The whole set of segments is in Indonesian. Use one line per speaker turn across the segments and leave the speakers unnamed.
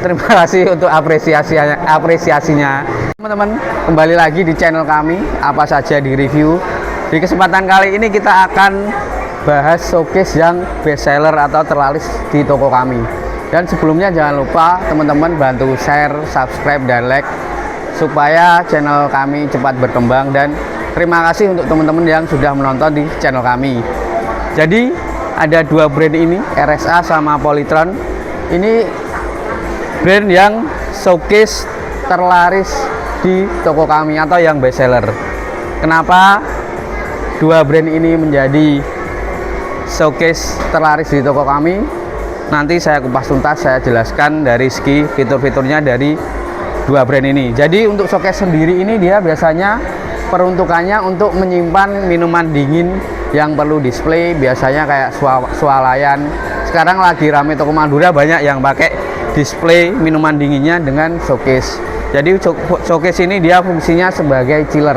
Terima kasih untuk apresiasinya. Teman-teman, kembali lagi di channel kami, apa saja di review. Di kesempatan kali ini kita akan bahas showcase yang best seller atau terlaris di toko kami. Dan sebelumnya jangan lupa teman-teman bantu share, subscribe, dan like supaya channel kami cepat berkembang. Dan terima kasih untuk teman-teman yang sudah menonton di channel kami. Jadi ada dua brand ini, RSA sama Polytron. Ini brand yang showcase terlaris di toko kami atau yang best seller. Kenapa dua brand ini menjadi showcase terlaris di toko kami? Nanti saya kupas tuntas, saya jelaskan dari segi fitur-fiturnya dari dua brand ini. Jadi untuk showcase sendiri ini dia biasanya peruntukannya untuk menyimpan minuman dingin yang perlu display, biasanya kayak swalayan. Sekarang lagi rame toko Madura, banyak yang pakai display minuman dinginnya dengan showcase. Jadi showcase ini dia fungsinya sebagai chiller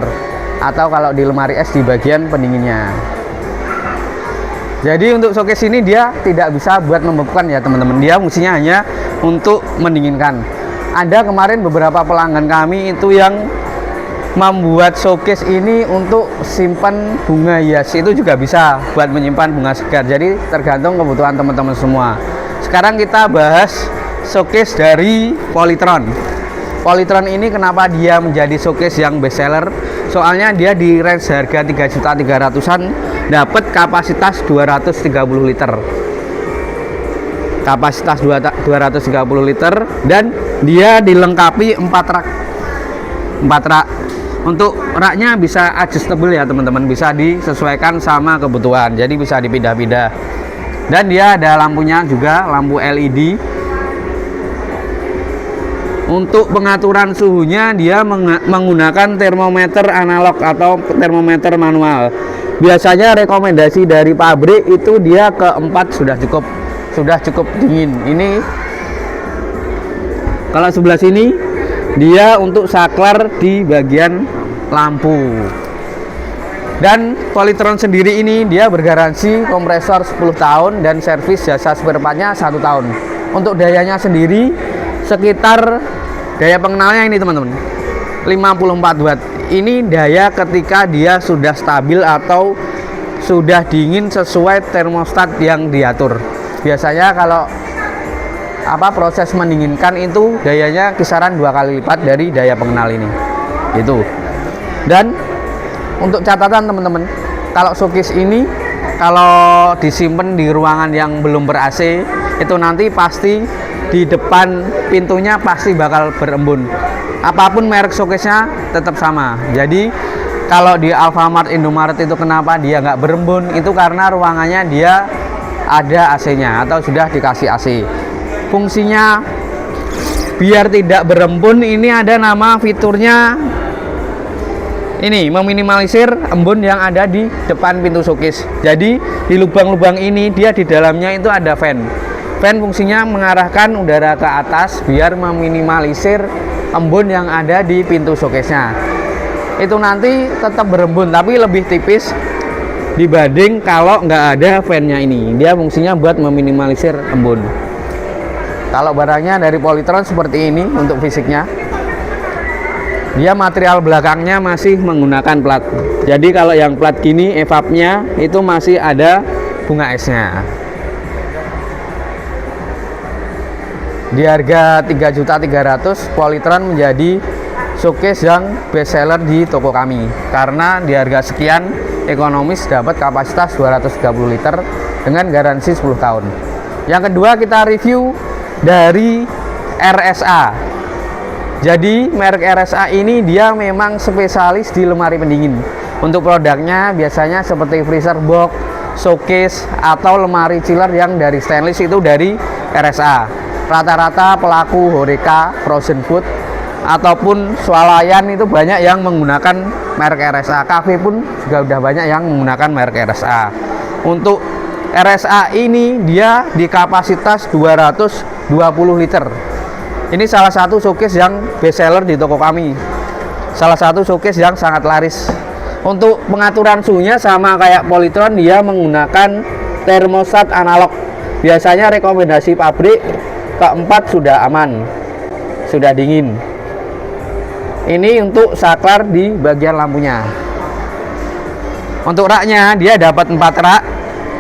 atau kalau di lemari es di bagian pendinginnya. Jadi untuk showcase ini dia tidak bisa buat membekukan ya teman-teman, dia fungsinya hanya untuk mendinginkan. Ada kemarin beberapa pelanggan kami itu yang membuat showcase ini untuk simpan bunga hias, itu juga bisa buat menyimpan bunga segar. Jadi tergantung kebutuhan teman-teman semua. Sekarang kita bahas showcase dari Polytron. Polytron ini kenapa dia menjadi showcase yang best seller? Soalnya dia di range harga 3.300.000-an dapat kapasitas 230 liter. Kapasitas 230 liter dan dia dilengkapi 4 rak. Untuk raknya bisa adjustable ya teman-teman, bisa disesuaikan sama kebutuhan, jadi bisa dipindah-pindah. Dan dia ada lampunya juga, lampu LED. Untuk pengaturan suhunya dia menggunakan termometer analog atau termometer manual. Biasanya rekomendasi dari pabrik itu dia ke 4 sudah cukup dingin. Ini kalau sebelah sini dia untuk saklar di bagian lampu. Dan Polytron sendiri ini dia bergaransi kompresor 10 tahun dan servis jasa spare partnya 1 tahun. Untuk dayanya sendiri sekitar, daya pengenalnya ini teman-teman 54 watt. Ini daya ketika dia sudah stabil atau sudah dingin sesuai termostat yang diatur. Biasanya kalau proses mendinginkan itu dayanya kisaran 2 kali lipat dari daya pengenal ini. Itu. Dan untuk catatan teman-teman, kalau showcase ini kalau disimpan di ruangan yang belum ber-AC, itu nanti pasti di depan pintunya pasti bakal berembun. Apapun merek showcase-nya tetap sama. Jadi kalau di Alfamart, Indomaret itu kenapa dia nggak berembun? Itu karena ruangannya dia ada AC-nya atau sudah dikasih AC. Fungsinya biar tidak berembun ini ada nama fiturnya ini, meminimalisir embun yang ada di depan pintu showcase. Jadi di lubang-lubang ini dia di dalamnya itu ada fan. Fan fungsinya mengarahkan udara ke atas biar meminimalisir embun yang ada di pintu showcase-nya. Itu nanti tetap berembun tapi lebih tipis dibanding kalau nggak ada fan-nya ini. Dia fungsinya buat meminimalisir embun. Kalau barangnya dari Polytron seperti ini untuk fisiknya. Dia material belakangnya masih menggunakan plat. Jadi kalau yang plat gini evapnya itu masih ada bunga esnya. Di harga 3.300.000 Polytron menjadi showcase yang best seller di toko kami. Karena di harga sekian ekonomis, dapat kapasitas 230 liter dengan garansi 10 tahun. Yang kedua kita review dari RSA. Jadi merek RSA ini dia memang spesialis di lemari pendingin. Untuk produknya biasanya seperti freezer box, showcase, atau lemari chiller yang dari stainless itu dari RSA. Rata-rata pelaku Horeca, frozen food, ataupun swalayan itu banyak yang menggunakan merek RSA. Cafe pun juga udah banyak yang menggunakan merek RSA. Untuk RSA ini dia di kapasitas 220 liter. Ini salah satu showcase yang best seller di toko kami. Salah satu showcase yang sangat laris. Untuk pengaturan suhunya sama kayak Polytron, dia menggunakan termostat analog. Biasanya rekomendasi pabrik keempat sudah aman, sudah dingin. Ini untuk saklar di bagian lampunya. Untuk raknya dia dapat 4 rak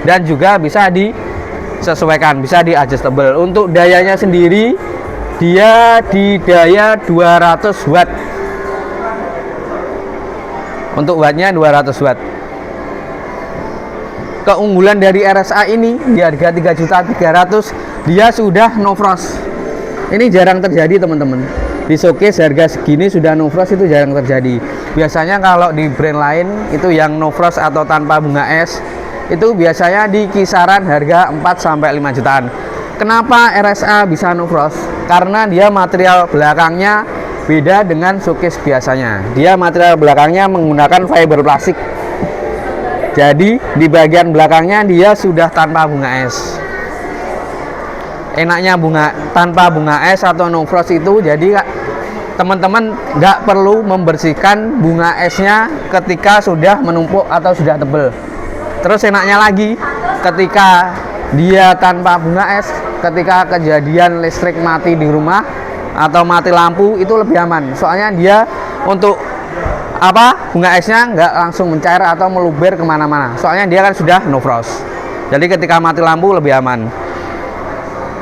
dan juga bisa disesuaikan, bisa di adjustable. Untuk dayanya sendiri dia di daya 200 watt. Untuk wattnya 200 watt. Keunggulan dari RSA ini di harga 3.300.000 dia sudah no frost. Ini jarang terjadi teman-teman. Di showcase harga segini sudah no frost itu jarang terjadi. Biasanya kalau di brand lain itu yang no frost atau tanpa bunga es itu biasanya di kisaran harga 4-5 jutaan. Kenapa RSA bisa no frost? Karena dia material belakangnya beda dengan showcase biasanya. Dia material belakangnya menggunakan fiber plastik. Jadi di bagian belakangnya dia sudah tanpa bunga es. Enaknya tanpa bunga es atau no frost itu, jadi teman-teman nggak perlu membersihkan bunga esnya ketika sudah menumpuk atau sudah tebal. Terus enaknya lagi ketika dia tanpa bunga es, ketika kejadian listrik mati di rumah atau mati lampu itu lebih aman. Soalnya dia untuk bunga esnya nggak langsung mencair atau meluber kemana-mana. Soalnya dia kan sudah no frost. Jadi ketika mati lampu lebih aman.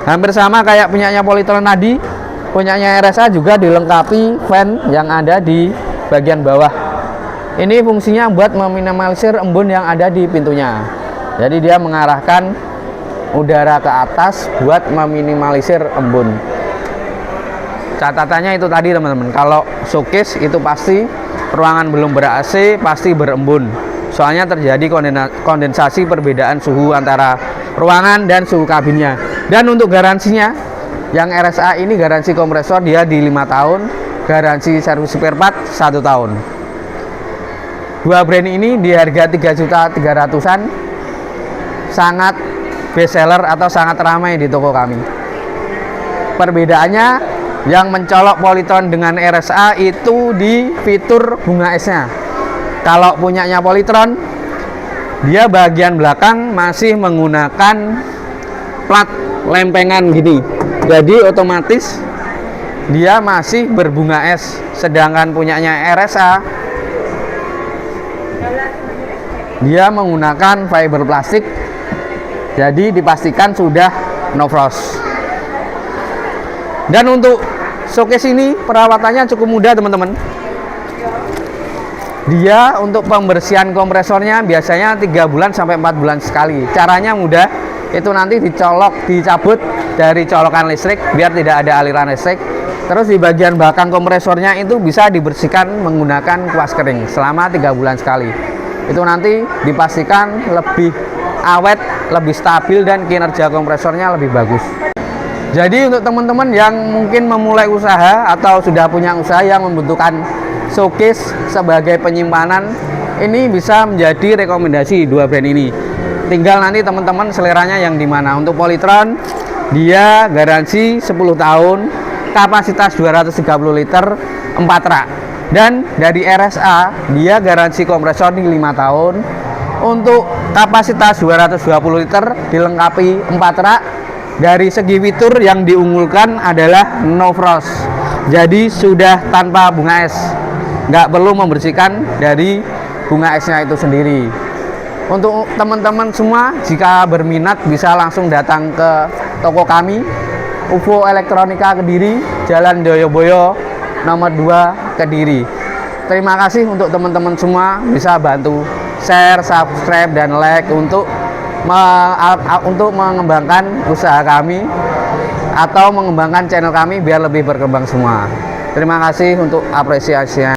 Hampir sama kayak punyanya Polytron tadi, punyanya RSA juga dilengkapi fan yang ada di bagian bawah. Ini fungsinya buat meminimalisir embun yang ada di pintunya. Jadi dia mengarahkan udara ke atas buat meminimalisir embun. Catatannya itu tadi teman-teman, kalau showcase itu pasti ruangan belum ber-AC pasti berembun. Soalnya terjadi kondensasi perbedaan suhu antara ruangan dan suhu kabinnya. Dan untuk garansinya, yang RSA ini garansi kompresor dia di 5 tahun, garansi servis spare part 1 tahun. Dua brand ini di harga 3.300.000-an sangat best seller atau sangat ramai di toko kami. Perbedaannya yang mencolok Polytron dengan RSA itu di fitur bunga esnya. Kalau punyanya Polytron, dia bagian belakang masih menggunakan plat lempengan gini, jadi otomatis dia masih berbunga es. Sedangkan punyanya RSA dia menggunakan fiber plastik, jadi dipastikan sudah no frost. Dan untuk showcase ini perawatannya cukup mudah teman-teman. Dia untuk pembersihan kompresornya biasanya 3 bulan sampai 4 bulan sekali. Caranya mudah, itu nanti dicabut dari colokan listrik biar tidak ada aliran listrik. Terus di bagian belakang kompresornya itu bisa dibersihkan menggunakan kuas kering selama 3 bulan sekali. Itu nanti dipastikan lebih awet, lebih stabil, dan kinerja kompresornya lebih bagus. Jadi untuk teman-teman yang mungkin memulai usaha atau sudah punya usaha yang membutuhkan showcase sebagai penyimpanan, ini bisa menjadi rekomendasi dua brand ini. Tinggal nanti teman-teman seleranya yang dimana. Untuk Polytron dia garansi 10 tahun, kapasitas 230 liter, 4 rak. Dan dari RSA dia garansi kompresor di 5 tahun, untuk kapasitas 220 liter, dilengkapi 4 rak. Dari segi fitur yang diunggulkan adalah no frost, jadi sudah tanpa bunga es, nggak perlu membersihkan dari bunga esnya itu sendiri. Untuk teman-teman semua, jika berminat bisa langsung datang ke toko kami, UFO Elektronika Kediri, Jalan Doyoboyo nomor 2 Kediri. Terima kasih untuk teman-teman semua, bisa bantu share, subscribe, dan like untuk mengembangkan usaha kami atau mengembangkan channel kami biar lebih berkembang semua. Terima kasih untuk apresiasinya.